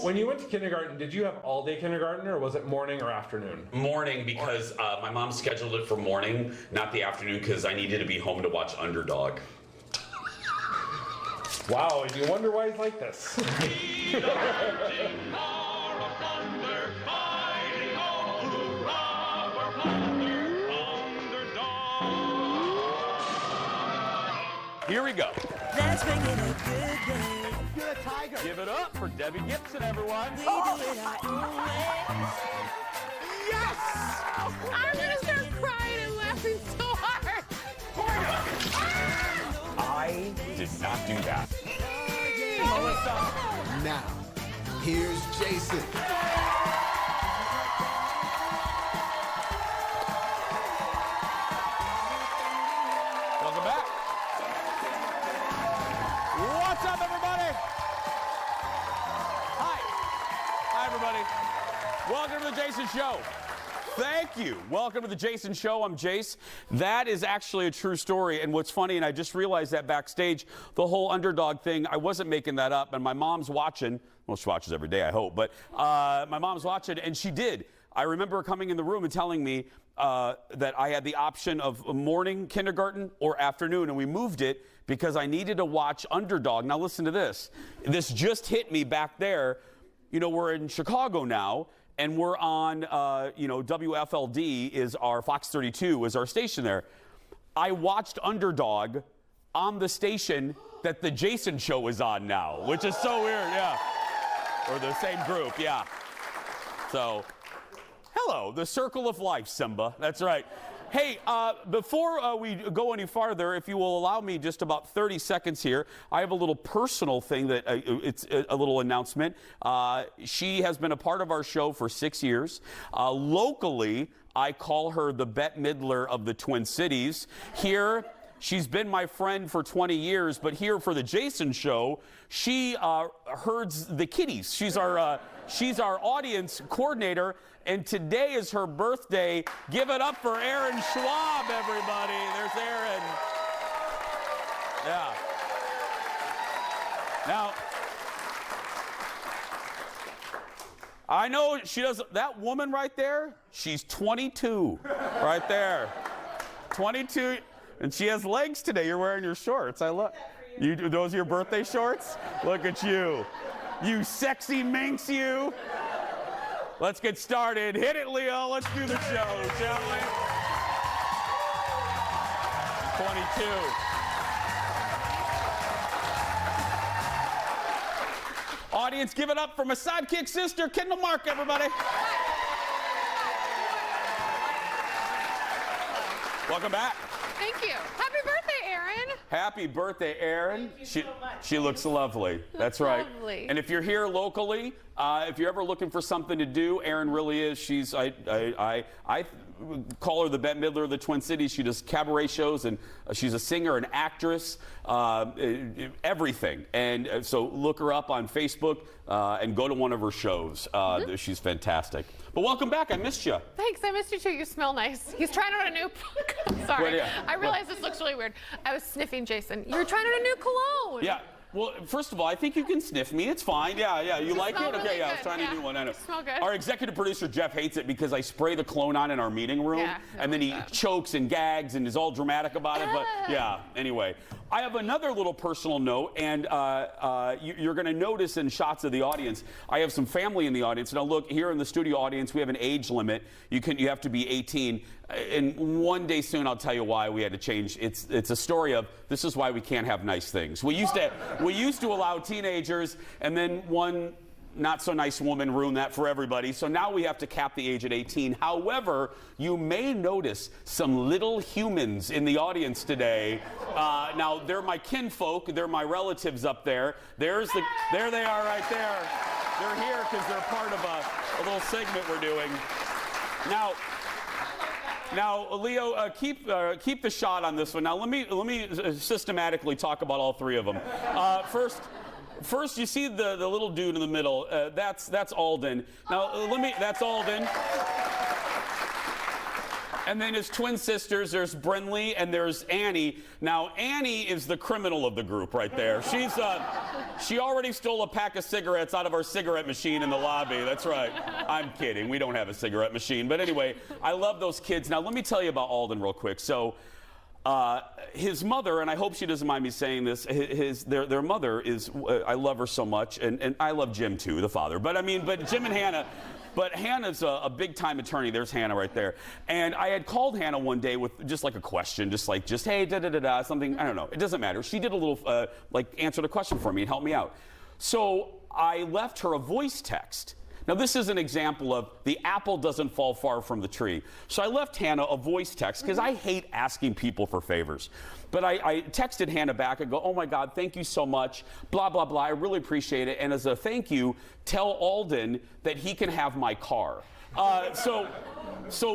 when you went to kindergarten, did you have all-day kindergarten, or was it morning or afternoon? Morning, because my mom scheduled it for morning, not the afternoon, because I needed to be home to watch Underdog. Wow, and you wonder why he's like this. Here we go. Let's make it a good day. You're a tiger. Give it up for Debbie Gibson, everyone. We do it our own way. Yes! I'm gonna start crying and laughing so hard. I did not do that. Now, here's Jason. Welcome back. What's up, everybody? Hi, everybody. Welcome to the Jason Show. Thank you. Welcome to the Jason Show. I'm Jace. That is actually a true story. And what's funny, and I just realized that backstage, the whole Underdog thing, I wasn't making that up. And my mom's watching. Well, she watches every day, I hope. But my mom's watching, and she did. I remember her coming in the room and telling me that I had the option of morning kindergarten or afternoon. And we moved it because I needed to watch Underdog. Now, listen to this. This just hit me back there. You know, we're in Chicago now. And we're on, WFLD is our, Fox 32 is our station there. I watched Underdog on the station that the Jason Show is on now, which is so weird, yeah. Or the same group, yeah. So, hello, the circle of life, Simba. That's right. Hey, before we go any farther, if you will allow me just about 30 seconds here, I have a little personal thing that it's a little announcement. She has been a part of our show for 6 years. Locally, I call her the Bette Midler of the Twin Cities. Here, she's been my friend for 20 years, but here for the Jason Show, she herds the kitties. She's our audience coordinator, and today is her birthday. Give it up for Erin Schwab, everybody. There's Erin. Yeah. Now, I know she doesn't, that woman right there, she's 22, right there. 22, and she has legs today. You're wearing your shorts. I love, those are your birthday shorts? Look at you. You sexy minx, you. Let's get started. Hit it, Leo. Let's do the show, shall we? 22. Audience, give it up for my sidekick sister, Kendall Mark, everybody. Welcome back. Thank you. Happy birthday, Erin. Happy birthday, Erin. Thank you so much. She looks lovely. That's right. Lovely. And if you're here locally, if you're ever looking for something to do, Erin really is. She's I call her the Bette Midler of the Twin Cities. She does cabaret shows, and she's a singer, an actress, everything. And so look her up on Facebook and go to one of her shows. She's fantastic. But welcome back. I missed you. Thanks. I missed you too. You smell nice. He's trying out a new. Sorry. Well, yeah. I realize this looks really weird. I was sniffing Jason. You were trying out a new cologne. Yeah. Well, first of all, I think you can sniff me. It's fine. Yeah. You like it? smell really Okay, yeah. I good. was trying to do one. I know. You smell good. Our executive producer, Jeff, hates it because I spray the cologne on in our meeting room. Yeah, and then he chokes and gags and is all dramatic about it. But yeah, anyway. I have another little personal note, and you're going to notice in shots of the audience, I have some family in the audience. Now, look, here in the studio audience, we have an age limit. You have to be 18. And one day soon, I'll tell you why we had to change. It's a story of this is why we can't have nice things. We used to allow teenagers, and then one not so nice woman ruined that for everybody. So now we have to cap the age at 18. However, you may notice some little humans in the audience today. Now they're my kinfolk. They're my relatives up there. There they are right there. They're here because they're part of a little segment we're doing. Now, Leo, keep the shot on this one. Now, let me systematically talk about all three of them. First, you see the little dude in the middle. That's Alden. Now, that's Alden. And then his twin sisters, there's Brinley and there's Annie. Now, Annie is the criminal of the group right there. She already stole a pack of cigarettes out of our cigarette machine in the lobby. That's right. I'm kidding. We don't have a cigarette machine. But anyway, I love those kids. Now, let me tell you about Alden real quick. So, his mother, and I hope she doesn't mind me saying this, their mother is, I love her so much, and I love Jim too, the father. But I mean, but Jim and Hannah, but Hannah's a big-time attorney. There's Hannah right there. And I had called Hannah one day with just like a question, just hey, da-da-da-da, something, I don't know. It doesn't matter. She did a little, answered a question for me and helped me out. So I left her a voice text. Now, this is an example of the apple doesn't fall far from the tree. So I left Hannah a voice text because I hate asking people for favors. But I texted Hannah back and go, oh my God, thank you so much, blah, blah, blah. I really appreciate it. And as a thank you, tell Alden that he can have my car. So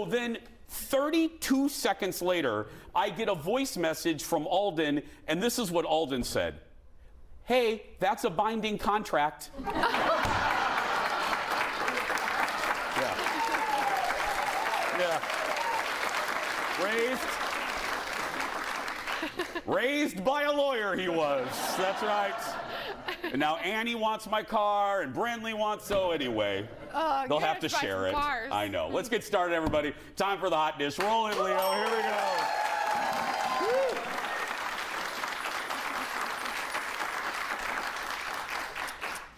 then 32 seconds later, I get a voice message from Alden, and this is what Alden said. Hey, that's a binding contract. Yeah. Raised by a lawyer he was. That's right. And now Annie wants my car and Brinley wants, so anyway. They'll have to share it. Cars. I know. Let's get started, everybody. Time for the hot dish. Roll it, Leo. Here we go. Woo.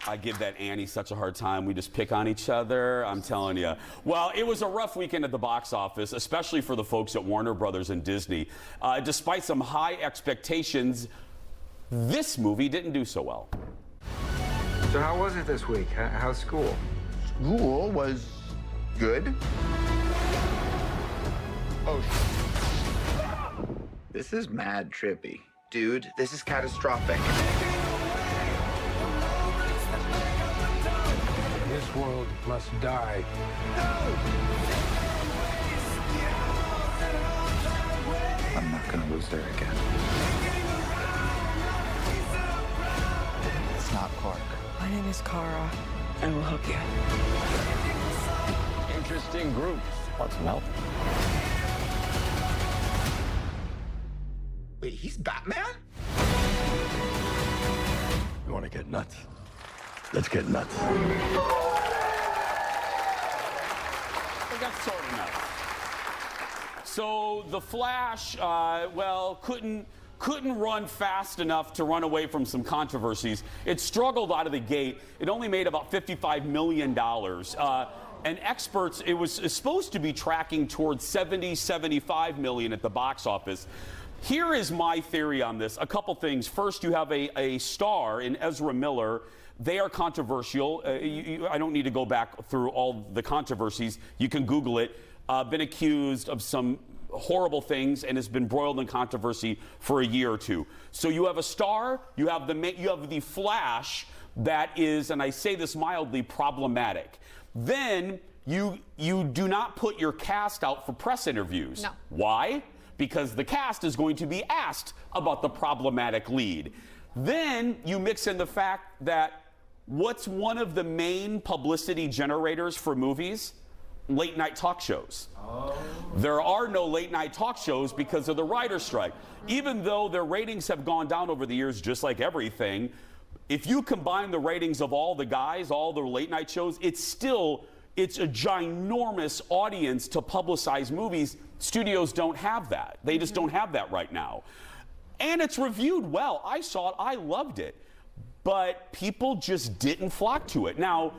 I give that Annie such a hard time. We just pick on each other. I'm telling you. Well, it was a rough weekend at the box office, especially for the folks at Warner Brothers and Disney. Despite some high expectations, this movie didn't do so well. So how was it this week? How's school? School was good. Oh, this is mad trippy. Dude, this is catastrophic. This world must die. I'm not gonna lose her again. It's not Clark. My name is Kara. I will help you. Interesting group. Want some help? Wait, he's Batman? You want to get nuts? Let's get nuts. But that's sort of nuts. So the Flash, couldn't run fast enough to run away from some controversies. It struggled out of the gate. It only made about $55 million. And experts, it was supposed to be tracking towards 75 million at the box office. Here is my theory on this. A couple things. First, you have a star in Ezra Miller. They are controversial. I don't need to go back through all the controversies. You can Google it. Been accused of some horrible things and has been broiled in controversy for a year or two. So you have a star, you have the Flash that is, and I say this mildly, problematic. Then you do not put your cast out for press interviews. No. Why? Because the cast is going to be asked about the problematic lead. Then you mix in the fact that what's one of the main publicity generators for movies? Late night talk shows. Oh. There are no late night talk shows because of the writer's strike. Even though their ratings have gone down over the years, just like everything, if you combine the ratings of all the guys, all the late night shows, it's a ginormous audience to publicize movies. Studios don't have that. They just don't have that right now. And it's reviewed well. I saw it. I loved it. But people just didn't flock to it. Now,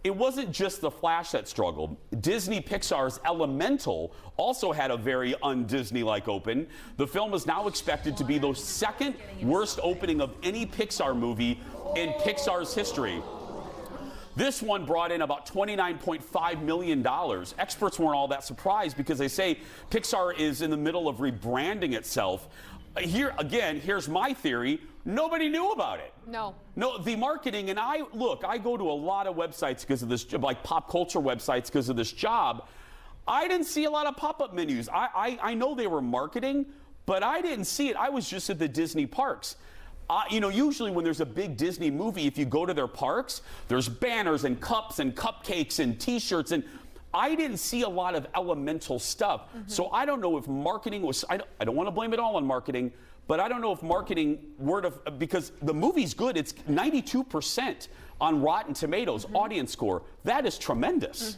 it wasn't just The Flash that struggled. Disney Pixar's Elemental also had a very un-Disney-like open. The film is now expected to be the second worst opening of any Pixar movie in Pixar's history. This one brought in about $29.5 million. Experts weren't all that surprised because they say Pixar is in the middle of rebranding itself. Here's my theory. Nobody knew about it. No, the marketing, and I go to a lot of websites because of this, like pop culture websites because of this job. I didn't see a lot of pop-up menus. I know they were marketing, but I didn't see it. I was just at the Disney parks. Usually when there's a big Disney movie, if you go to their parks, there's banners and cups and cupcakes and T-shirts, and I didn't see a lot of elemental stuff. So I don't know if marketing was, I don't want to blame it all on marketing, but I don't know if marketing because the movie's good. It's 92% on Rotten Tomatoes audience score. That is tremendous.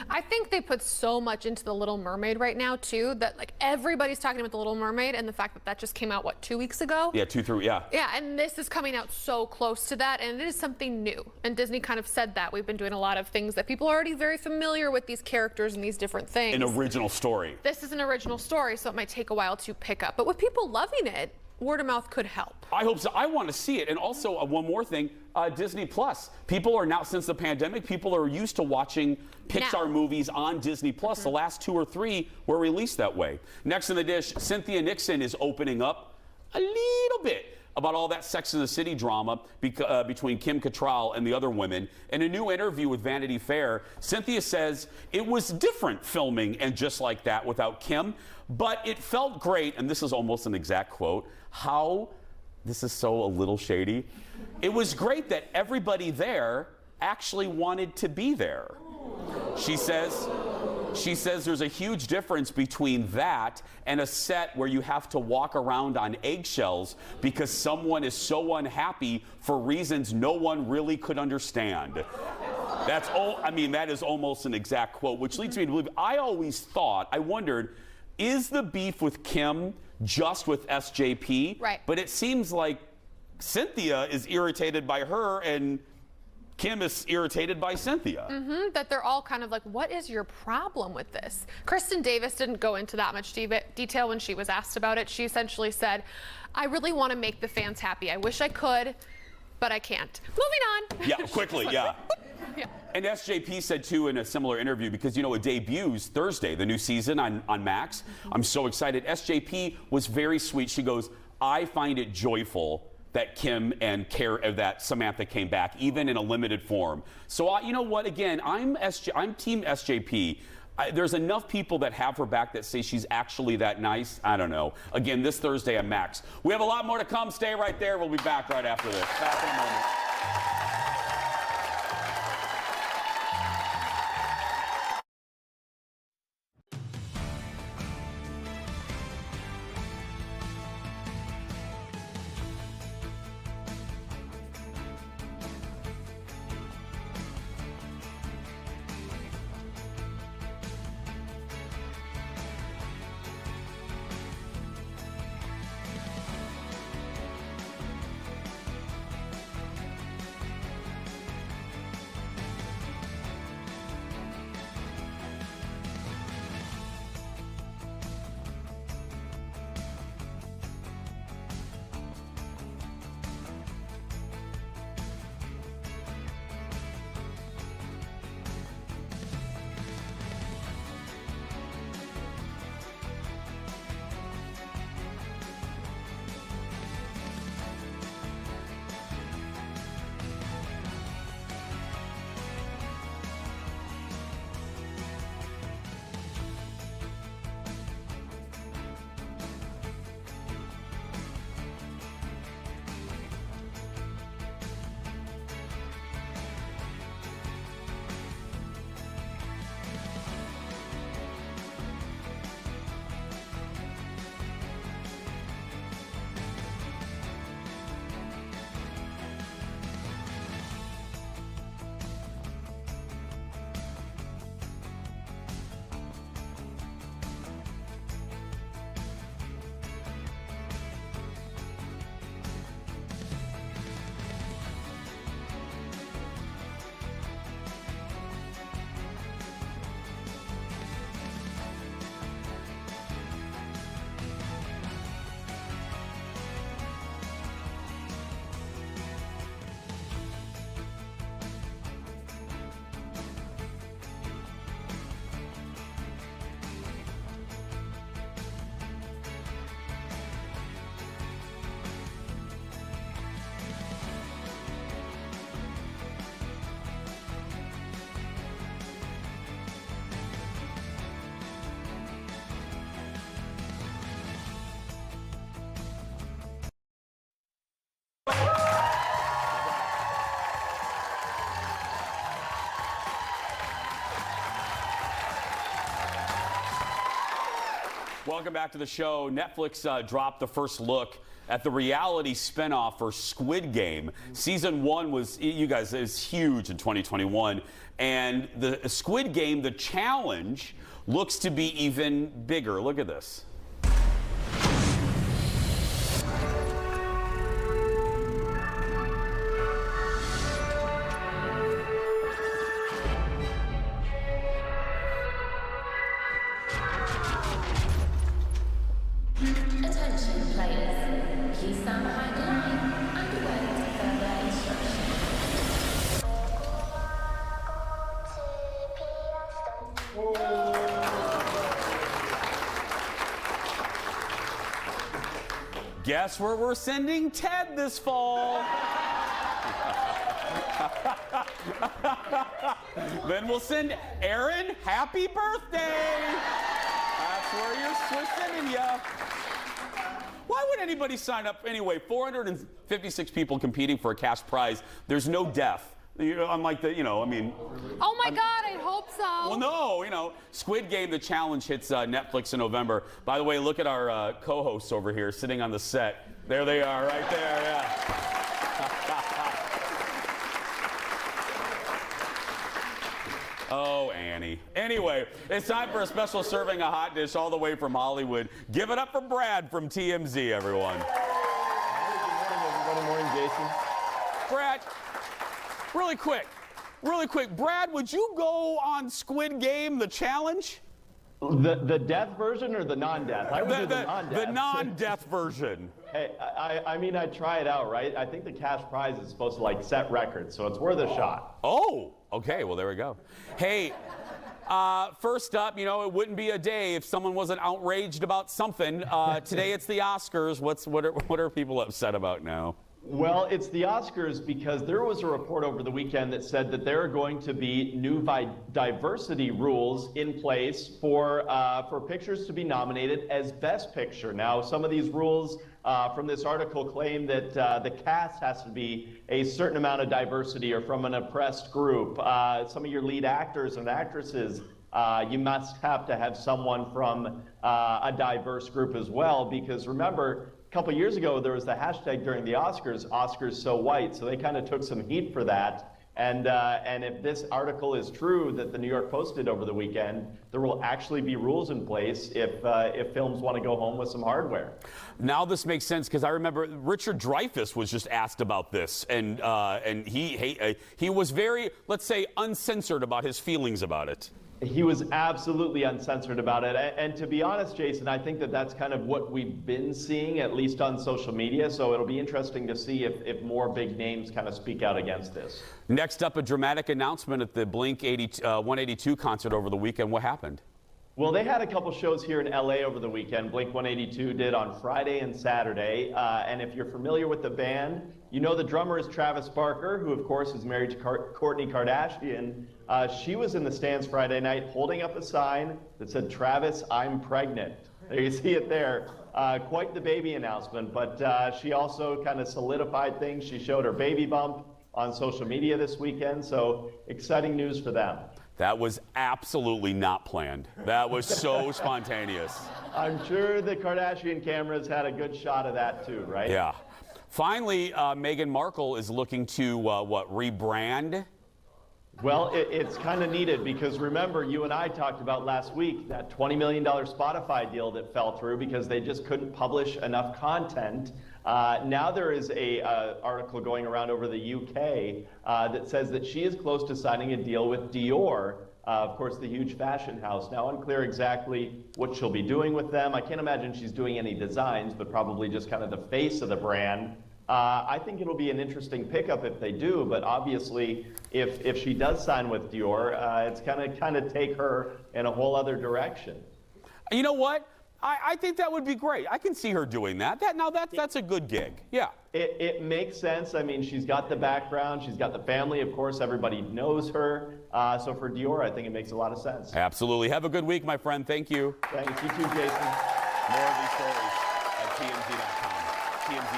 I think they put so much into The Little Mermaid right now, too, that like everybody's talking about The Little Mermaid and the fact that that just came out, what, 2 weeks ago? Yeah, 2 through, yeah. Yeah, and this is coming out so close to that, and it is something new. And Disney kind of said that. We've been doing a lot of things that people are already very familiar with these characters and these different things. An original story. This is an original story, so it might take a while to pick up. But with people loving it, word of mouth could help. I hope so. I want to see it. And also, one more thing, Disney Plus. People are now, since the pandemic, people are used to watching Pixar movies on Disney Plus. The last 2 or 3 were released that way. Next in the dish, Cynthia Nixon is opening up a little bit about all that Sex and the City drama between Kim Cattrall and the other women. In a new interview with Vanity Fair, Cynthia says it was different filming and Just Like That without Kim, but it felt great, and this is almost an exact quote, this is so a little shady, it was great that everybody there actually wanted to be there. She says there's a huge difference between that and a set where you have to walk around on eggshells because someone is so unhappy for reasons no one really could understand. That's all. I mean, that is almost an exact quote, which leads me to believe, I wondered, is the beef with Kim just with SJP? Right. But it seems like Cynthia is irritated by her and Kim is irritated by Cynthia. That they're all kind of like, what is your problem with this? Kristen Davis didn't go into that much detail when she was asked about it. She essentially said, I really want to make the fans happy. I wish I could, but I can't. Moving on. Yeah, quickly, yeah. Yeah. And SJP said, too, in a similar interview, because, you know, it debuts Thursday, the new season on Max. I'm so excited. SJP was very sweet. She goes, I find it joyful that Kim and that Samantha came back, even in a limited form. So, you know what? Again, I'm Team SJP. There's enough people that have her back that say she's actually that nice. I don't know. Again, this Thursday on Max. We have a lot more to come. Stay right there. We'll be back right after this. Back in a moment. Welcome back to the show. Netflix dropped the first look at the reality spinoff for Squid Game. Season 1 was, you guys, it was huge in 2021. And the Squid Game, the challenge, looks to be even bigger. Look at this. Attention players, please stand behind the line and await further instructions. Guess where we're sending Ted this fall? Then we'll send Aaron, happy birthday! That's where we're sending ya. Why would anybody sign up anyway? 456 people competing for a cash prize. There's no death. Unlike the, I mean. Oh my God, I hope so. Well, no, Squid Game, the challenge hits Netflix in November. By the way, look at our co-hosts over here sitting on the set. There they are, right there, yeah. Oh, Annie. Anyway, it's time for a special serving of hot dish all the way from Hollywood. Give it up for Brad from TMZ, everyone. Good morning, Jason. Brad, really quick. Brad, would you go on Squid Game, the challenge? The death version or the non-death? I would do the non-death. The non-death version. Hey, I mean, I'd try it out, right? I think the cash prize is supposed to, set records, so it's worth a shot. Oh, okay. Well, there we go. Hey, first up, it wouldn't be a day if someone wasn't outraged about something. Today it's the Oscars. What are people upset about now? Well, it's the Oscars because there was a report over the weekend that said that there are going to be new diversity rules in place for pictures to be nominated as Best Picture. Now, some of these rules from this article claim that the cast has to be a certain amount of diversity or from an oppressed group. Some of your lead actors and actresses, you must have to have someone from a diverse group as well, because remember, a couple years ago, there was the hashtag during the Oscars, Oscars So White, so they kind of took some heat for that. And if this article is true that the New York Post did over the weekend, there will actually be rules in place if films want to go home with some hardware. Now this makes sense, because I remember Richard Dreyfuss was just asked about this, and he was very, let's say, uncensored about his feelings about it. He was absolutely uncensored about it. And to be honest, Jason, I think that that's kind of what we've been seeing, at least on social media. So it'll be interesting to see if more big names kind of speak out against this. Next up, a dramatic announcement at the Blink 182 concert over the weekend. What happened? Well, they had a couple shows here in LA over the weekend. Blink 182 did on Friday and Saturday. And if you're familiar with the band, you know the drummer is Travis Barker, who of course is married to Kourtney Kardashian. She was in the stands Friday night holding up a sign that said, "Travis, I'm pregnant." There you see it there. Quite the baby announcement, but she also kind of solidified things. She showed her baby bump on social media this weekend, so exciting news for them. That was absolutely not planned. That was so spontaneous. I'm sure the Kardashian cameras had a good shot of that too, right? Yeah. Finally, Meghan Markle is looking to, rebrand? Well, it's kind of needed because remember, you and I talked about last week that $20 million Spotify deal that fell through because they just couldn't publish enough content. Now there is a article going around over the UK that says that she is close to signing a deal with Dior, of course, the huge fashion house. Now, unclear exactly what she'll be doing with them. I can't imagine she's doing any designs, but probably just kind of the face of the brand. I think it'll be an interesting pickup if they do, but obviously, if she does sign with Dior, it's kind of take her in a whole other direction. You know what? I think that would be great. I can see her doing that. That's a good gig. Yeah. It makes sense. I mean, she's got the background. She's got the family. Of course, everybody knows her. So for Dior, I think it makes a lot of sense. Absolutely. Have a good week, my friend. Thank you. Thanks. You too, Jason. More of these stories at TMZ.com. TMZ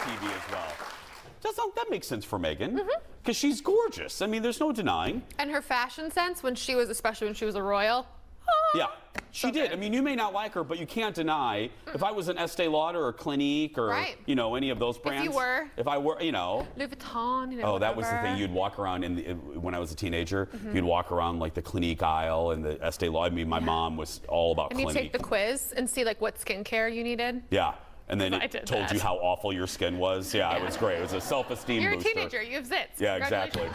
TV as well. That makes sense for Meghan. Because she's gorgeous. I mean, there's no denying. And her fashion sense, especially when she was a royal. Yeah, she did. I mean, you may not like her, but you can't deny if I was an Estee Lauder or Clinique or any of those brands. If I were, Louis Vuitton. Oh, that was the thing. You'd walk around when I was a teenager. You'd walk around like the Clinique aisle and the Estee Lauder. I mean, my mom was all about Clinique. And you take the quiz and see like what skincare you needed. Yeah. And then it told you how awful your skin was. Yeah, it was great. It was a self-esteem booster. You're a teenager. You have zits. Yeah, exactly.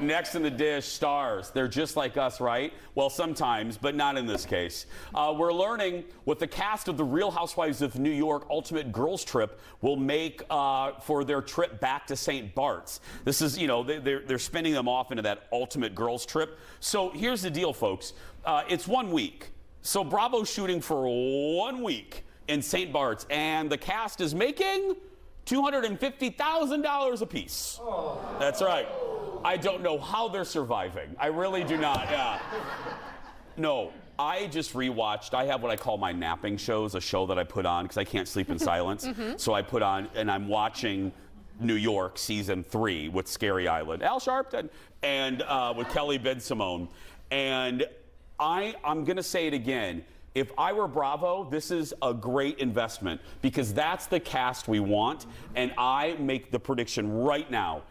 Next in the dish, stars. They're just like us, right? Well, sometimes, but not in this case. We're learning what the cast of The Real Housewives of New York Ultimate Girls Trip will make for their trip back to St. Bart's. This is, they're spinning them off into that Ultimate Girls Trip. So here's the deal, folks. It's 1 week. So Bravo's shooting for 1 week in St. Bart's, and the cast is making $250,000 apiece. Oh. That's right. I don't know how they're surviving. I really do not. Yeah. No, I just rewatched. I have what I call my napping shows, a show that I put on because I can't sleep in silence. So I put on, and I'm watching New York season 3 with Scary Island, Al Sharpton, and with Kelly Ben-Simone. And I'm going to say it again. If I were Bravo, this is a great investment because that's the cast we want. And I make the prediction right now.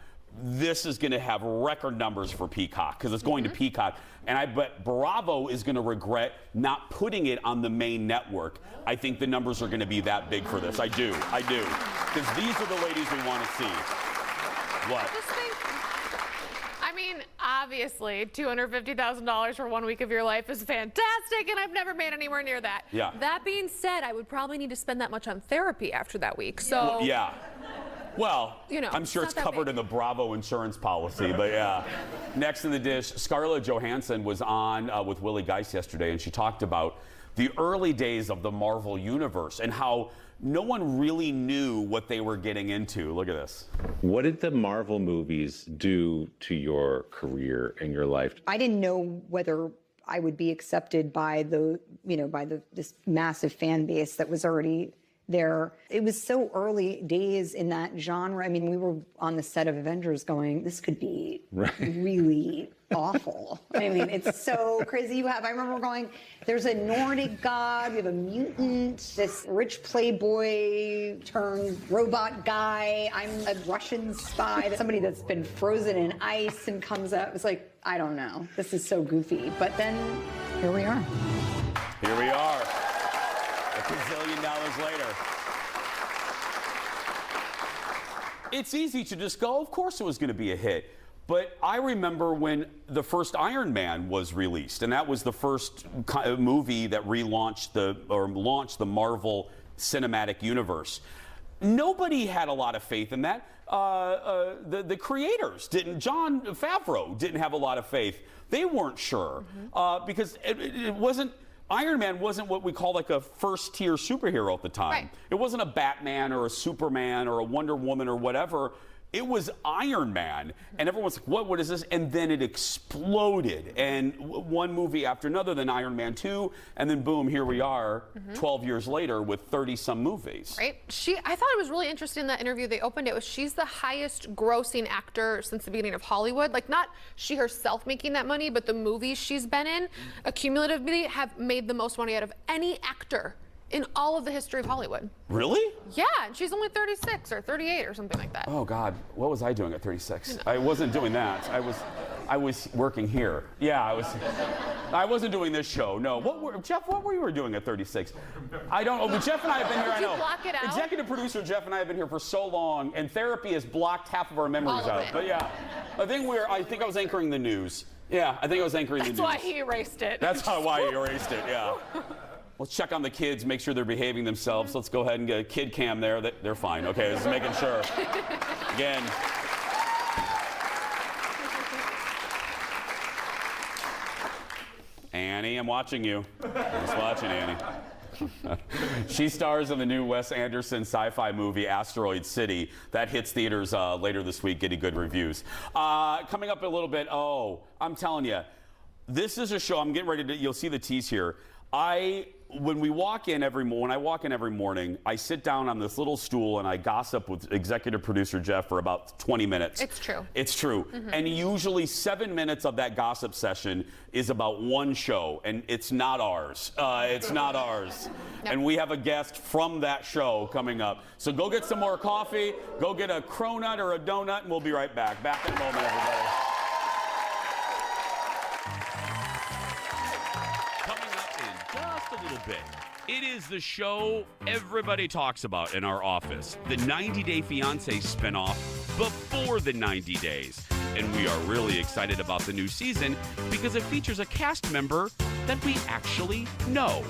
This is going to have record numbers for Peacock because it's going to Peacock. And I bet Bravo is going to regret not putting it on the main network. I think the numbers are going to be that big for this. I do. Because these are the ladies we want to see. What? I mean, obviously, $250,000 for 1 week of your life is fantastic, and I've never made anywhere near that. Yeah. That being said, I would probably need to spend that much on therapy after that week. So. Yeah. Well, I'm sure it's covered in the Bravo insurance policy, but yeah. Next in the dish, Scarlett Johansson was on with Willie Geist yesterday, and she talked about the early days of the Marvel Universe and how no one really knew what they were getting into. Look at this. What did the Marvel movies do to your career and your life? I didn't know whether I would be accepted by this massive fan base that was already there. It was so early days in that genre. I mean, we were on the set of Avengers going, this could be really awful. I mean, it's so crazy. I remember going, there's a Nordic god, we have a mutant, this rich playboy turned robot guy, I'm a Russian spy, somebody that's been frozen in ice and comes up. It's like, I don't know. This is so goofy. But then, here we are. Here we are. $1 gazillion later. It's easy to just go, of course it was going to be a hit. But I remember when the first Iron Man was released, and that was the first movie that launched the Marvel Cinematic Universe. Nobody had a lot of faith in that. The creators didn't. Jon Favreau didn't have a lot of faith. They weren't sure because it wasn't. Iron Man wasn't what we call like a first-tier superhero at the time. Right. It wasn't a Batman or a Superman or a Wonder Woman or whatever. It was Iron Man, and everyone's like, what is this? And then it exploded, and one movie after another, then Iron Man 2, and then boom, here we are 12 years later with 30-some movies. Right. I thought it was really interesting in that interview they opened it. She's the highest grossing actor since the beginning of Hollywood. Like, not she herself making that money, but the movies she's been in, accumulatively, have made the most money out of any actor in all of the history of Hollywood. Really? Yeah, and she's only 36 or 38 or something like that. Oh God, what was I doing at 36? I wasn't doing that. I was working here. Yeah, I wasn't doing this show. No. Jeff, what were you doing at 36? I don't know. But Jeff and I have been here. Did you block it out? Executive producer Jeff and I have been here for so long, and therapy has blocked half of our memories out. But yeah, I think I was anchoring the news. Yeah, I think I was anchoring the news. That's why he erased it. That's why he erased it. Yeah. Let's check on the kids, make sure they're behaving themselves. Let's go ahead and get a kid cam there. They're fine. Okay, just making sure. Again. Annie, I'm watching you. Just watching, Annie. She stars in the new Wes Anderson sci-fi movie Asteroid City. That hits theaters later this week, getting good reviews. Coming up in a little bit, I'm telling you, this is a show, I'm getting ready to, you'll see the tease here. I when I walk in every morning, I sit down on this little stool and I gossip with executive producer Jeff for about 20 minutes. It's true. It's true. And usually 7 minutes of that gossip session is about one show, and it's not ours. It's not ours. Yep. And we have a guest from that show coming up. So go get some more coffee, go get a cronut or a donut, and we'll be right back. Back in a moment, everybody. Just a little bit. It is the show everybody talks about in our office, the 90 Day Fiancé spinoff before the 90 days. And we are really excited about the new season because it features a cast member that we actually know.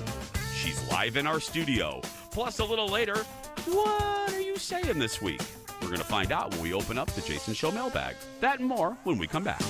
She's live in our studio. Plus, a little later, what are you saying this week? We're going to find out when we open up the Jason Show mailbag. That and more when we come back.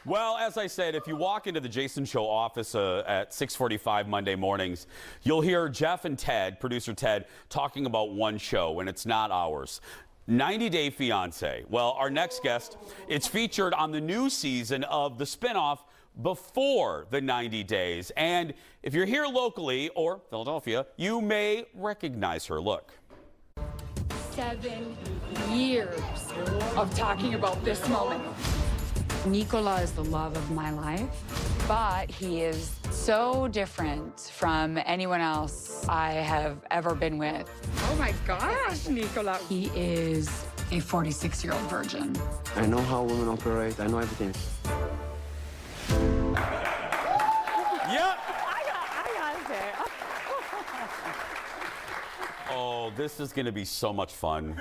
Well, as I said, if you walk into the Jason Show office at 6:45 Monday mornings, you'll hear Jeff and Ted, producer Ted, talking about one show, and it's not ours. 90 Day Fiancé. Well, our next guest, it's featured on the new season of the spinoff before the 90 days. And if you're here locally or Philadelphia, you may recognize her. Look. 7 years of talking about this moment. Nicola is the love of my life, but he is so different from anyone else I have ever been with. Oh my gosh, Nicola. He is a 46-year-old virgin. I know how women operate. I know everything. Yep. I got it. Oh, this is going to be so much fun.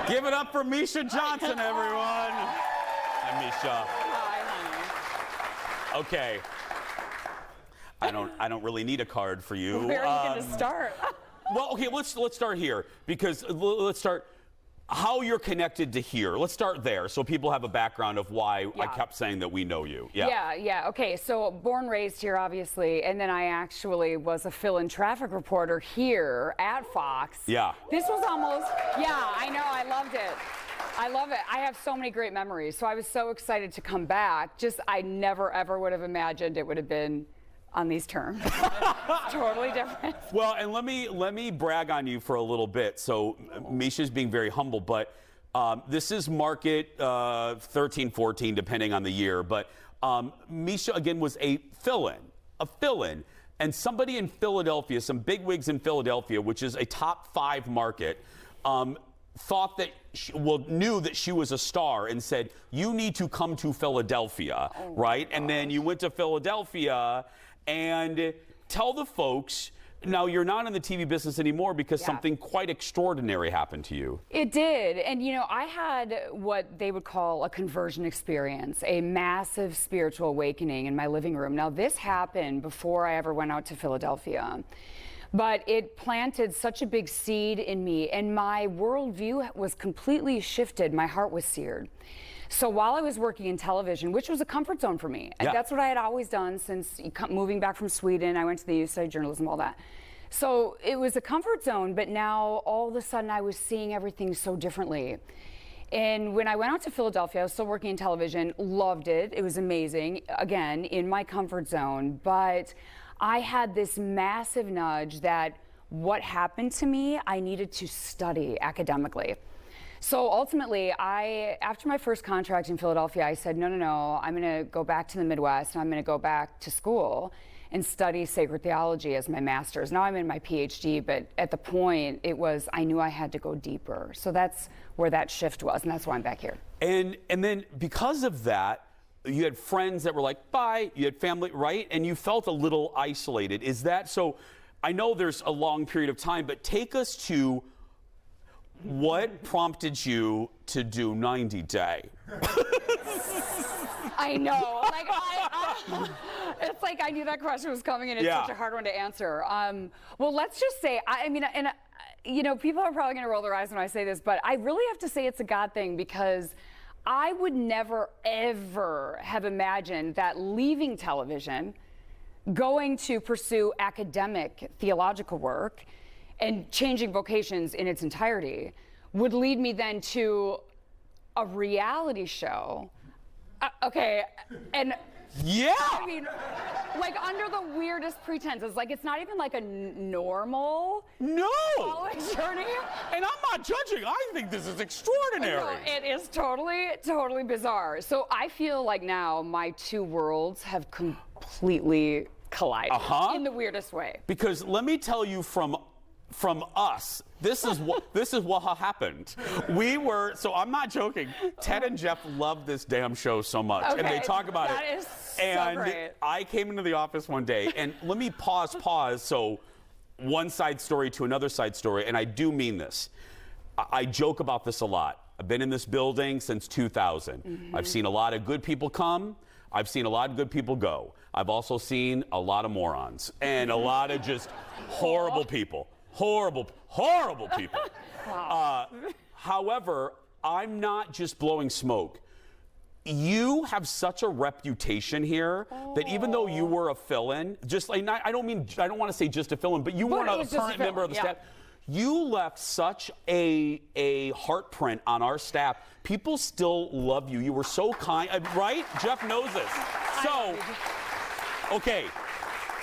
Give it up for Misha Johnson, everyone. Hi, Misha. Hi, honey. Okay. I don't really need a card for you. Where are you going to start? Well, okay, let's start here because let's start how you're connected to here. Let's start there so people have a background of why I kept saying that we know you. Yeah. Okay, so born, raised here, obviously, and then I actually was a fill-in traffic reporter here at Fox. Yeah. This was almost, I know, I loved it. I love it. I have so many great memories. So I was so excited to come back. I never, ever would have imagined it would have been on these terms. It's totally different. Well, and let me brag on you for a little bit. So Misha's being very humble, but this is market 13, 14, depending on the year. But Misha, again, was a fill-in. And somebody in Philadelphia, some bigwigs in Philadelphia, which is a top 5 market, thought that knew that she was a star and said, you need to come to Philadelphia, right? And then you went to Philadelphia and tell the folks, now you're not in the TV business anymore because something quite extraordinary happened to you. It did. And you know, I had what they would call a conversion experience, a massive spiritual awakening in my living room. Now this happened before I ever went out to Philadelphia. But it planted such a big seed in me, and my worldview was completely shifted. My heart was seared. So while I was working in television, which was a comfort zone for me, and that's what I had always done since moving back from Sweden. I went to the U studied journalism, all that. So it was a comfort zone, but now all of a sudden I was seeing everything so differently. And when I went out to Philadelphia, I was still working in television, loved it. It was amazing, again, in my comfort zone. But I had this massive nudge that what happened to me, I needed to study academically. So ultimately, after my first contract in Philadelphia, I said, no, I'm gonna go back to the Midwest, and I'm gonna go back to school and study sacred theology as my master's. Now I'm in my PhD, but at the point, I knew I had to go deeper. So that's where that shift was, and that's why I'm back here. And then because of that, you had friends that were like, bye, you had family, right? And you felt a little isolated. Is that so? I know there's a long period of time, but take us to what prompted you to do 90 Day? I know. It's like I knew that question was coming, and it's such a hard one to answer. Well, let's just say, you know, people are probably going to roll their eyes when I say this, but I really have to say it's a God thing, because I would never, ever have imagined that leaving television, going to pursue academic theological work, and changing vocations in its entirety would lead me then to a reality show. Okay, and I mean, like under the weirdest pretenses. Like it's not even like a normal college journey. And I'm not judging. I think this is extraordinary. No, it is totally bizarre. So I feel like now my two worlds have completely collided in the weirdest way. Because let me tell you from us, this is what happened. So I'm not joking. Ted and Jeff love this damn show so much, and they talk about it. That is so great. I came into the office one day, and let me pause. So one side story to another side story, and I do mean this. I joke about this a lot. I've been in this building since 2000. Mm-hmm. I've seen a lot of good people come. I've seen a lot of good people go. I've also seen a lot of morons and a lot of just horrible people. Horrible people. However, I'm not just blowing smoke. You have such a reputation here that even though you were a fill-in, just like I don't want to say just a fill-in, but you weren't a current member of the staff. You left such a heartprint on our staff. People still love you. You were so kind, right? Jeff knows this. So, okay.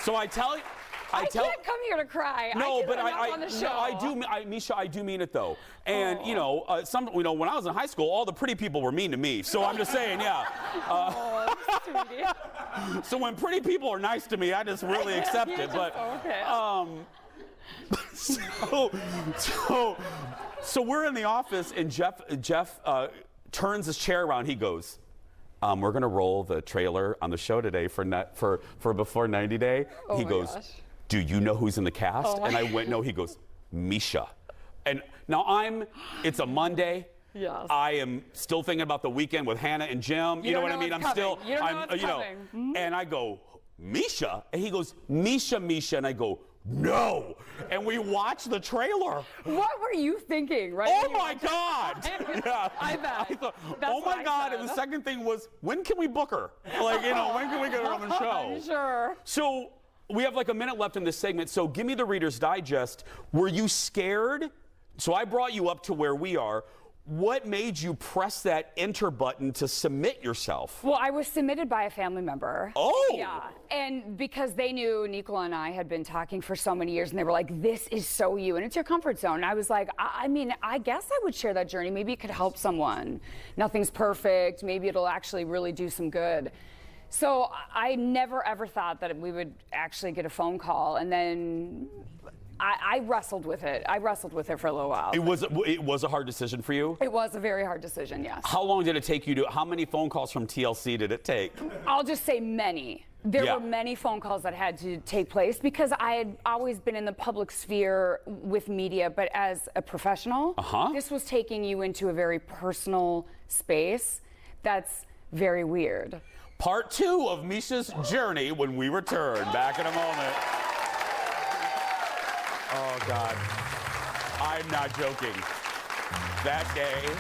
So I can't come here to cry. No, but on the show. I do, Misha. I do mean it though. And you know, when I was in high school, all the pretty people were mean to me. So I'm just saying, so when pretty people are nice to me, I just really accept it. But so we're in the office, and Jeff turns his chair around. He goes, "We're gonna roll the trailer on the show today for before 90 Day." He goes, gosh. "Do you know who's in the cast?" And I went, "No." He goes, "Misha." And now it's a Monday. Yes. I am still thinking about the weekend with Hannah and Jim. You know what I mean? And I go, "Misha?" And he goes, Misha. And I go, "No." And we watched the trailer. What were you thinking, right? Oh my God. I bet. I thought, oh my God. And the second thing was, when can we book her? Like, when can we get her on the show? I'm sure. So we have like a minute left in this segment. So give me the Reader's Digest. Were you scared? So I brought you up to where we are. what made you press that enter button to submit yourself? Well, I was submitted by a family member. Oh! Yeah, and because they knew Nicola and I had been talking for so many years, and they were like, this is so you, and it's your comfort zone. And I was like, I mean, I guess I would share that journey. Maybe it could help someone. Nothing's perfect. Maybe it'll actually really do some good. So I never, ever thought that we would actually get a phone call, and then I wrestled with it. I wrestled with it for a little while. It was a hard decision for you? It was a very hard decision, yes. How long did it take you to, how many phone calls from TLC did it take? I'll just say many. There were many phone calls that had to take place because I had always been in the public sphere with media, but as a professional, this was taking you into a very personal space that's very weird. Part 2 of Misha's journey when we return. Back in a moment. Oh, God. I'm not joking. That day.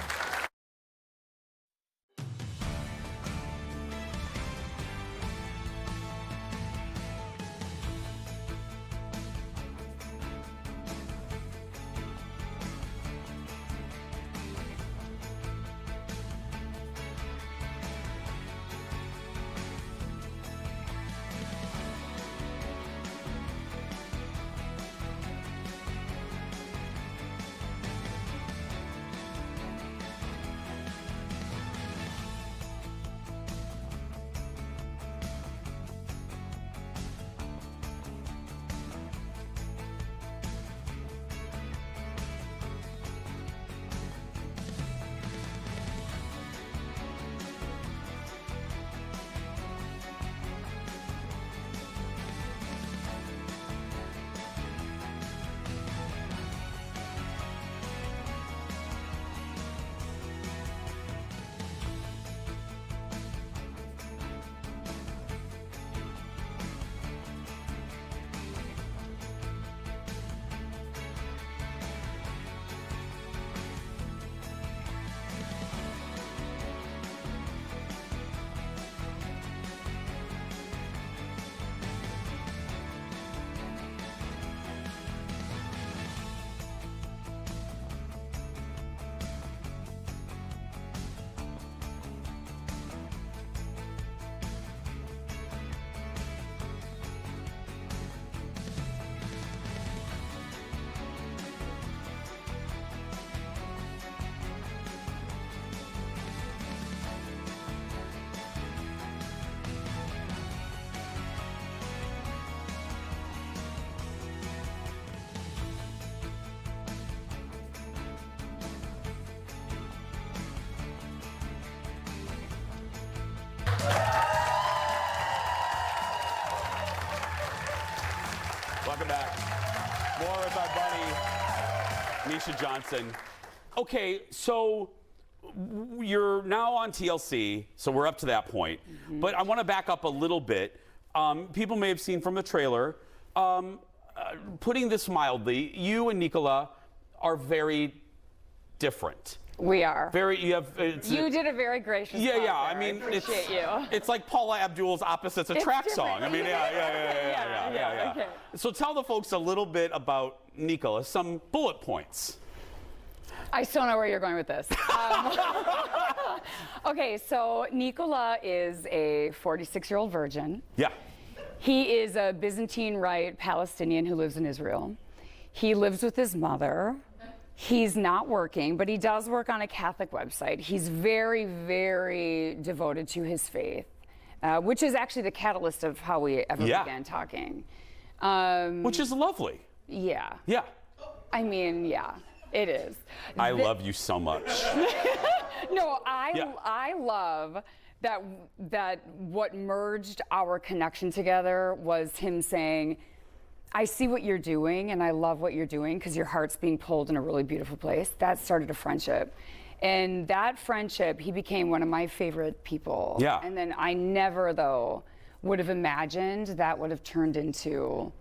Welcome back. More with our buddy, Misha Johnson. Okay, so you're now on TLC, so we're up to that point. But I want to back up a little bit. People may have seen from the trailer, putting this mildly, you and Nicola are very different. We are. You did a very gracious job there. I mean, appreciate you. It's like Paula Abdul's Opposites Attract song. I mean, yeah. Okay. So tell the folks a little bit about Nicola, some bullet points. I still know where you're going with this. Okay, so Nicola is a 46-year-old virgin. Yeah. He is a Byzantine Rite Palestinian who lives in Israel. He lives with his mother. He's not working, but he does work on a Catholic website. He's very, very devoted to his faith, which is actually the catalyst of how we ever began talking. Which is lovely. Yeah. Yeah. I mean, yeah, it is. I love you so much. No, I love that what merged our connection together was him saying, I see what you're doing and I love what you're doing because your heart's being pulled in a really beautiful place. That started a friendship. And that friendship, he became one of my favorite people. Yeah. And then I never, though, would have imagined that would have turned into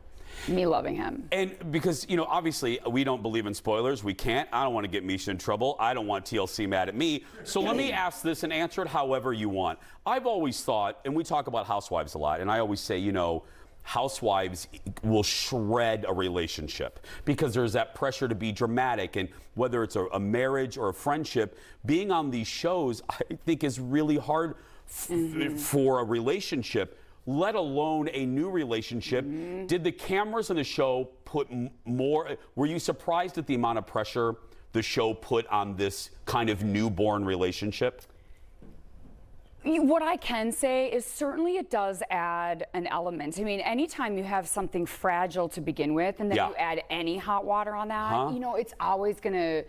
me loving him. And because, you know, obviously we don't believe in spoilers. We can't. I don't want to get Misha in trouble. I don't want TLC mad at me. So let me ask this and answer it however you want. I've always thought, and we talk about housewives a lot, and I always say, you know, housewives will shred a relationship because there's that pressure to be dramatic. And whether it's a marriage or a friendship, being on these shows, I think, is really hard for a relationship, let alone a new relationship. Did the cameras on the show put more? Were you surprised at the amount of pressure the show put on this kind of newborn relationship? What I can say is certainly it does add an element. I mean, anytime you have something fragile to begin with and then you add any hot water on that, you know, it's always gonna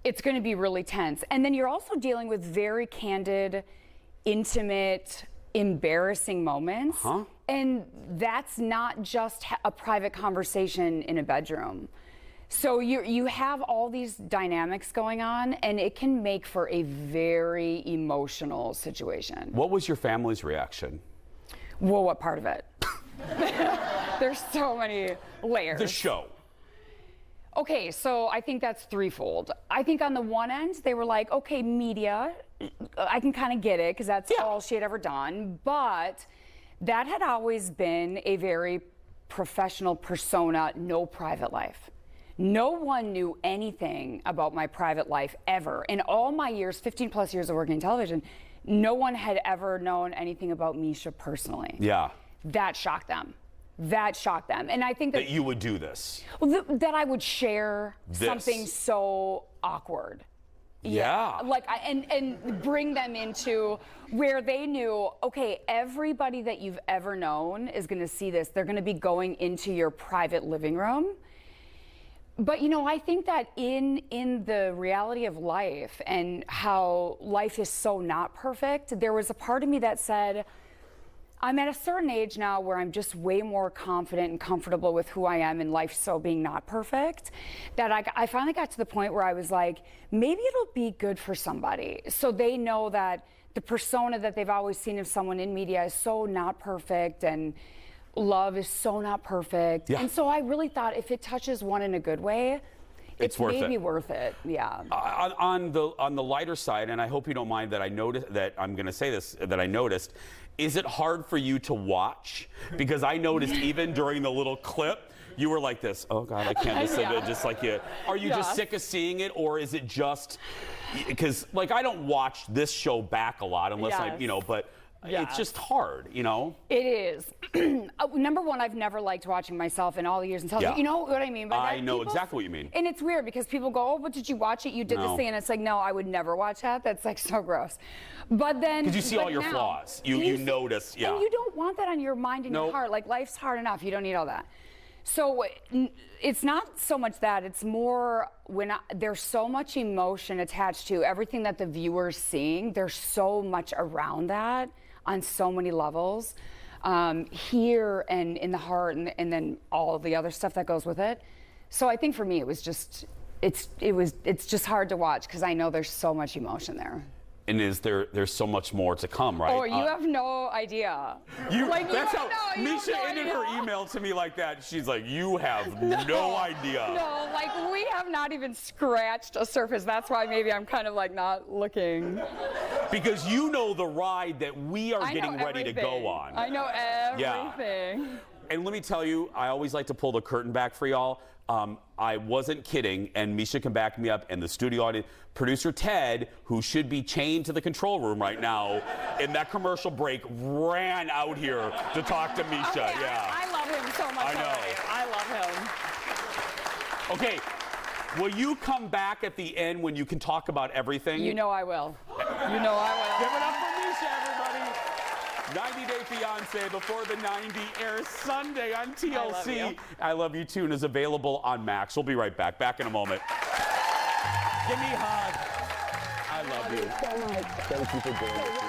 be really tense. And then you're also dealing with very candid, intimate, embarrassing moments. And that's not just a private conversation in a bedroom. So you have all these dynamics going on, and it can make for a very emotional situation. What was your family's reaction? Well, what part of it? There's so many layers. The show. Okay, so I think that's threefold. I think on the one end, they were like, okay, media, I can kind of get it, because that's all she had ever done. But that had always been a very professional persona, no private life. No one knew anything about my private life ever. In all my years, 15 plus years of working in television, no one had ever known anything about Misha personally. Yeah. That shocked them. That shocked them. And I think that you would do this. Well, that I would share something so awkward. Yeah. Like, and bring them into where they knew, okay, everybody that you've ever known is going to see this. They're going to be going into your private living room. But, you know, I think that in the reality of life and how life is so not perfect, there was a part of me that said, I'm at a certain age now where I'm just way more confident and comfortable with who I am in life, so being not perfect, that I finally got to the point where I was like, maybe it'll be good for somebody. So they know that the persona that they've always seen of someone in media is so not perfect, and love is so not perfect. And so I really thought if it touches one in a good way, it's maybe worth it. Yeah. On the lighter side, and I hope you don't mind that I noticed that I'm going to say this, that I noticed, is it hard for you to watch? Because I noticed even during the little clip, you were like this, oh God, I can't listen to it, just like you. Are you just sick of seeing it, or is it just, because like I don't watch this show back a lot unless I, you know, but it's just hard, you know? It is. Number one, I've never liked watching myself in all the years in television. You know what I mean by that? I know exactly what you mean. And it's weird because people go, oh, but did you watch it? You did this thing. And it's like, no, I would never watch that. That's like so gross. But then. Because you see all your flaws. You notice, And you don't want that on your mind and your heart. Like, life's hard enough. You don't need all that. So it's not so much that. It's more when there's so much emotion attached to everything that the viewer's seeing. There's so much around that on so many levels, here and in the heart, and then all the other stuff that goes with it. So I think for me, it was just, it's just hard to watch because I know there's so much emotion there. And there's so much more to come, right? Oh, you have no idea. That's how Misha ended her email to me like that. She's like, you have no idea. No, like we have not even scratched a surface. That's why maybe I'm kind of like not looking. Because you know the ride that we are getting ready to go on. I know everything. Yeah. And let me tell you, I always like to pull the curtain back for y'all. I wasn't kidding, and Misha can back me up, and the studio audience. Producer Ted, who should be chained to the control room right now, in that commercial break, ran out here to talk to Misha. Okay, I love him so much. I know. I love him. Okay, will you come back at the end when you can talk about everything? You know I will. You know I will. Give it up for Misha, everybody. 90 Day Fiancé Before the 90 airs Sunday on TLC. I Love You Too, and is available on Max. We'll be right back. Back in a moment. Give me a hug. I love you. So much. Thank you for doing this.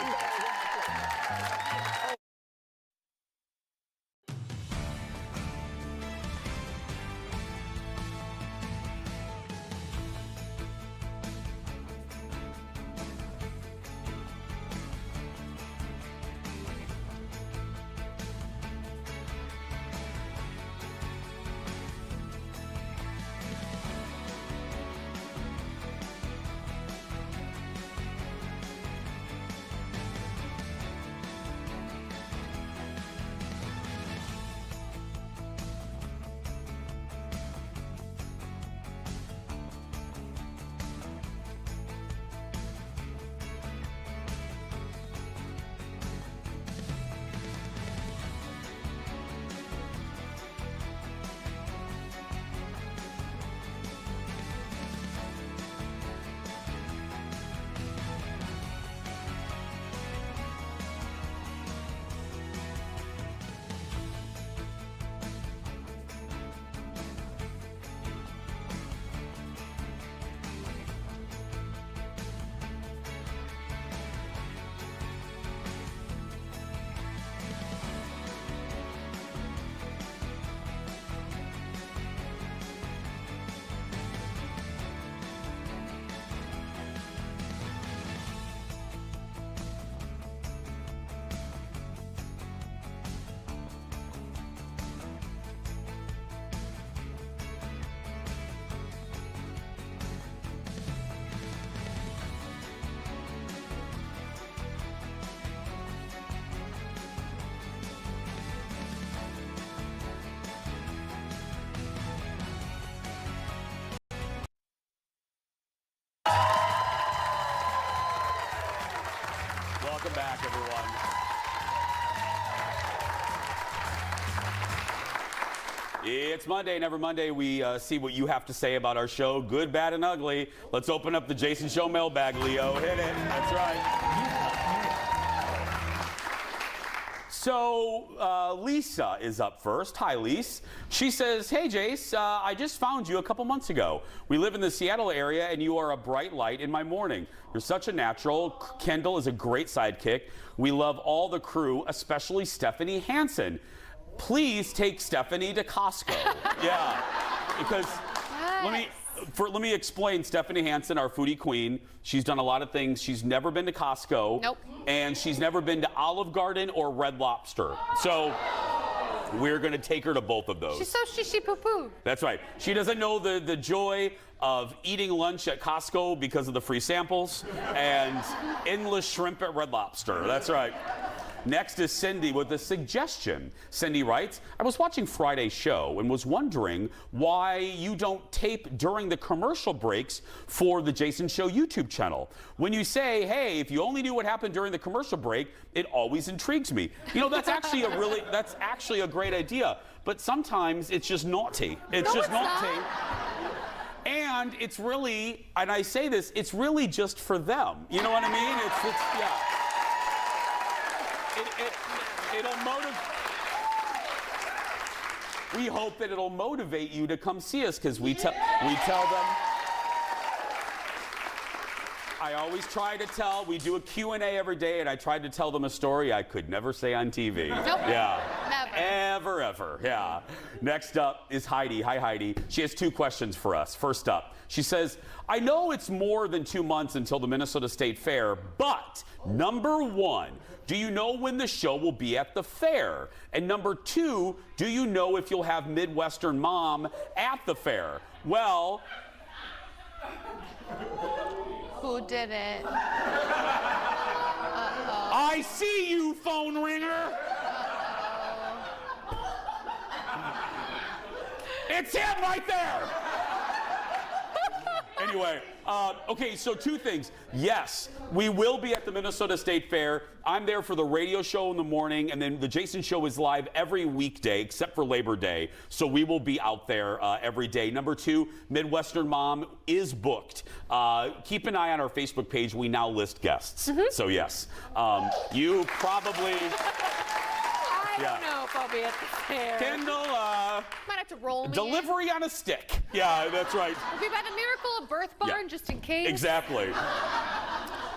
back, everyone. It's Monday, and every Monday we see what you have to say about our show, good, bad, and ugly. Let's open up the Jason Show mailbag, Leo. Hit it. That's right. So Lisa is up first. Hi, Lisa. She says, hey, Jace, I just found you a couple months ago. We live in the Seattle area, and you are a bright light in my morning. You're such a natural. Kendall is a great sidekick. We love all the crew, especially Stephanie Hansen. Please take Stephanie to Costco. Yeah, because let me explain. Stephanie Hansen, our foodie queen, she's done a lot of things. She's never been to Costco. Nope. And she's never been to Olive Garden or Red Lobster. So we're going to take her to both of those. She's so shishi poo poo. That's right. She doesn't know the joy of eating lunch at Costco because of the free samples and endless shrimp at Red Lobster. That's right. Next is Cindy with a suggestion. Cindy writes, I was watching Friday's show and was wondering why you don't tape during the commercial breaks for the Jason Show YouTube channel. When you say, hey, if you only knew what happened during the commercial break, it always intrigues me. You know, that's actually a great idea. But sometimes it's just naughty. It's just naughty. And it's really, and I say this, it's really just for them. You know what I mean? It's yeah. It'll motivate. We hope that it'll motivate you to come see us because we tell them. I always try to tell. We do a Q&A every day, and I tried to tell them a story I could never say on TV. Nope. Yeah. Never. Ever. Yeah. Next up is Heidi. Hi, Heidi. She has two questions for us. First up, she says, I know it's more than 2 months until the Minnesota State Fair, but number one, do you know when the show will be at the fair? And number two, do you know if you'll have Midwestern Mom at the fair? Well, who did it? I see you, phone ringer. It's him right there. Anyway, okay, so two things. Yes, we will be at the Minnesota State Fair. I'm there for the radio show in the morning, and then the Jason Show is live every weekday except for Labor Day. So we will be out there every day. Number two, Midwestern Mom is booked. Keep an eye on our Facebook page. We now list guests. So yes, you probably... I don't know if I'll be at the fair. Kendall, might have to roll me delivery on a stick. Yeah, that's right. We'll be by the Miracle of Birth Barn just in case. Exactly.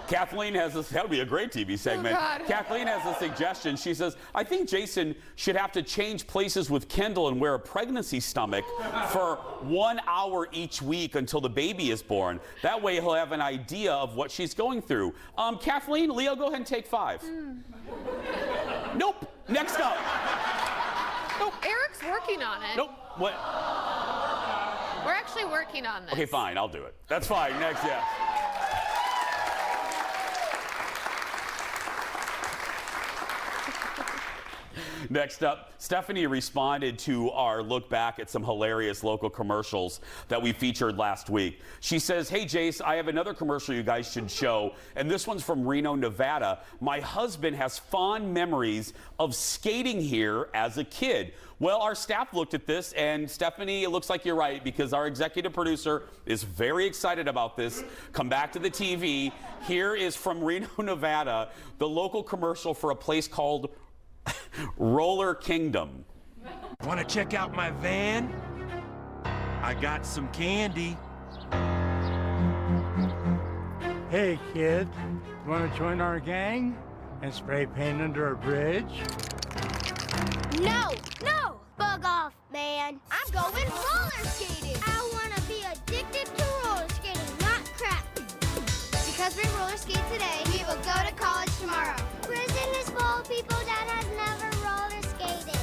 Kathleen has this, that would be a great TV segment. Oh, God. Kathleen has a suggestion. She says, I think Jason should have to change places with Kendall and wear a pregnancy stomach for 1 hour each week until the baby is born. That way he'll have an idea of what she's going through. Kathleen, Leo, go ahead and take 5. Nope. Next up. Nope. Eric's working on it. Nope. What? We're actually working on this. Okay, fine. I'll do it. That's fine. Next, yeah. Next up, Stephanie responded to our look back at some hilarious local commercials that we featured last week. She says, hey, Jace, I have another commercial you guys should show, and this one's from Reno, Nevada. My husband has fond memories of skating here as a kid. Well, our staff looked at this, and Stephanie, it looks like you're right, because our executive producer is very excited about this. Come back to the TV. Here is from Reno, Nevada, the local commercial for a place called Roller Kingdom. Want to check out my van? I got some candy. Hey, kid, you want to join our gang and spray paint under a bridge? No, bug off, man. I'm going roller skating. I want to be addicted to roller skating, not crap. Because we roller skate today, we will go to college tomorrow. Prison is full of people that have never roller skated.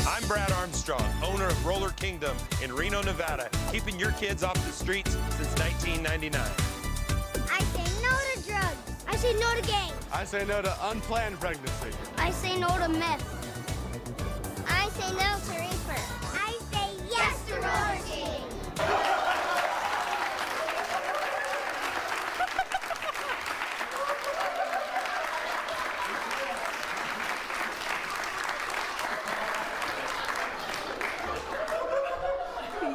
I'm Brad Armstrong, owner of Roller Kingdom in Reno, Nevada, keeping your kids off the streets since 1999. I say no to drugs. I say no to gangs. I say no to unplanned pregnancy. I say no to meth. I say no to reefer. I say yes to roller skating.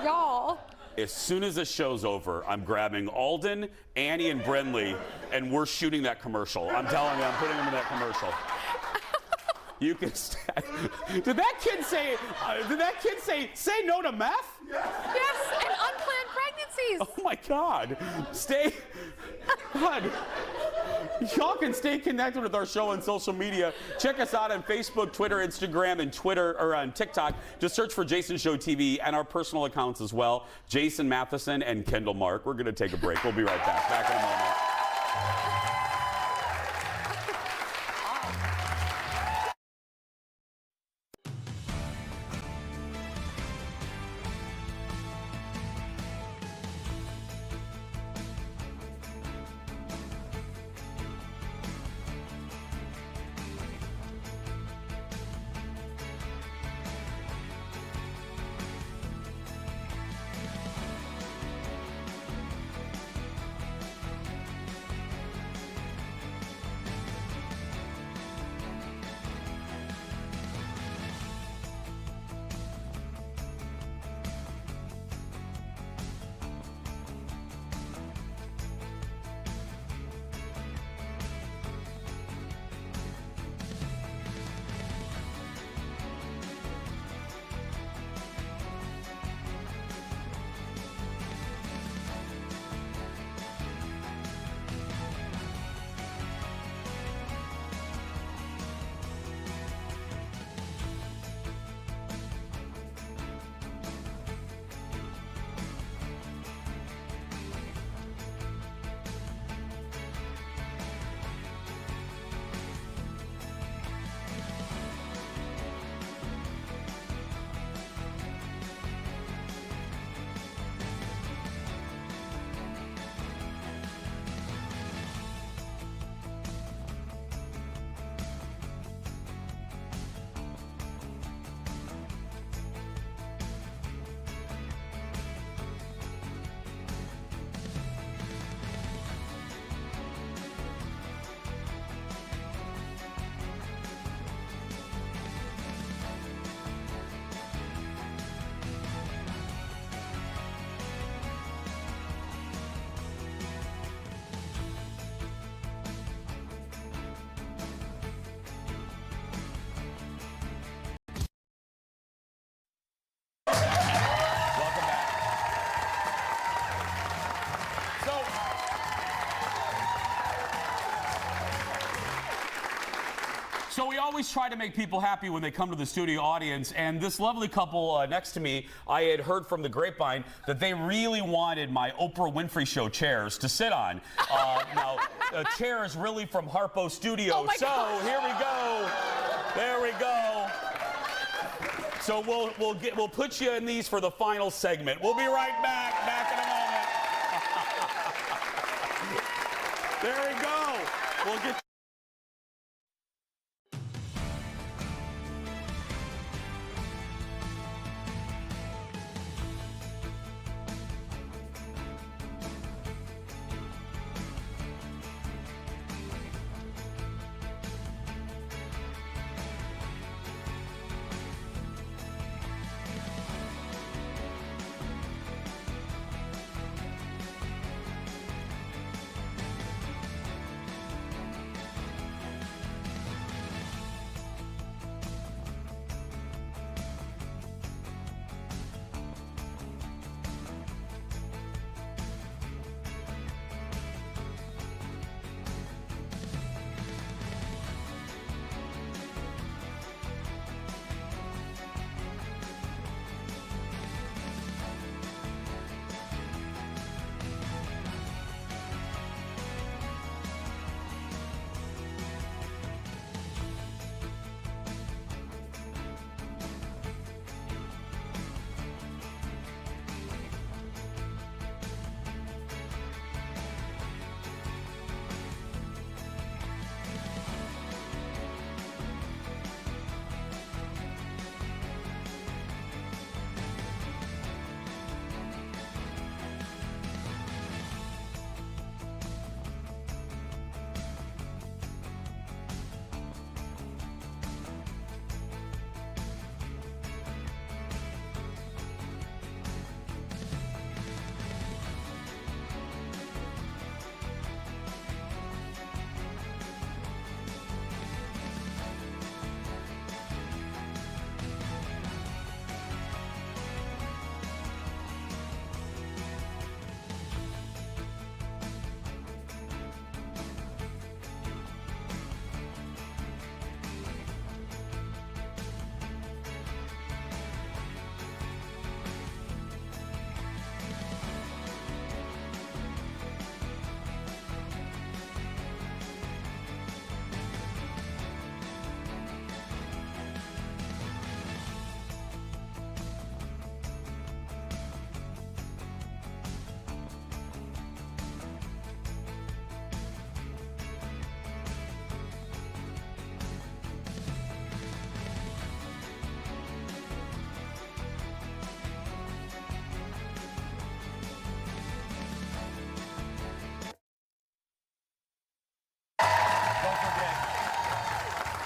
Y'all. As soon as this show's over, I'm grabbing Alden, Annie, and Brenly, and we're shooting that commercial. I'm telling you, I'm putting them in that commercial. You can stay. Did that kid say say no to meth? Yes, and unplanned pregnancies. Oh my God. God. Y'all can stay connected with our show on social media. Check us out on Facebook, Twitter, Instagram, and on TikTok. Just search for Jason Show TV and our personal accounts as well. Jason Matheson and Kendall Mark. We're going to take a break. We'll be right back. Back in a moment. So we always try to make people happy when they come to the studio audience, and this lovely couple next to me, I had heard from the grapevine that they really wanted my Oprah Winfrey Show chairs to sit on. Now, a chair is really from Harpo Studios, oh my gosh. Here we go. There we go. So we'll put you in these for the final segment. We'll be right back in a moment. There we go. We'll get.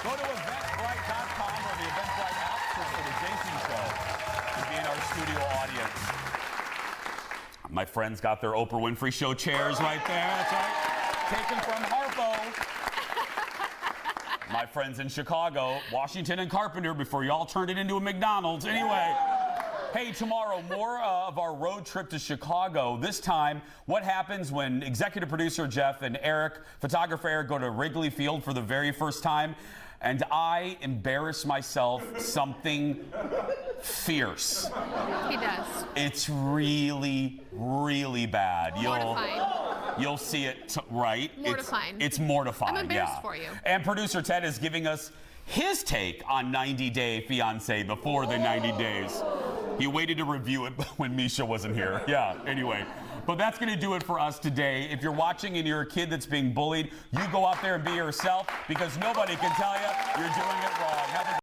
Go to eventbrite.com or the Eventbrite app, search for the Jason Show to be in our studio audience. My friends got their Oprah Winfrey Show chairs right there. That's right. Taken from Harpo. My friends in Chicago, Washington and Carpenter, before y'all turned it into a McDonald's. Anyway, hey, tomorrow, more of our road trip to Chicago. This time, what happens when executive producer Jeff and Eric, photographer Eric, go to Wrigley Field for the very first time, and I embarrass myself something fierce. He does. It's really, really bad. Mortifying. You'll see it, right? Mortifying. It's mortifying, I'm embarrassed for you. And producer Ted is giving us his take on 90 Day Fiancé before the 90 days. He waited to review it when Misha wasn't here. Yeah, anyway. But that's going to do it for us today. If you're watching and you're a kid that's being bullied, you go out there and be yourself, because nobody can tell you you're doing it wrong. Have a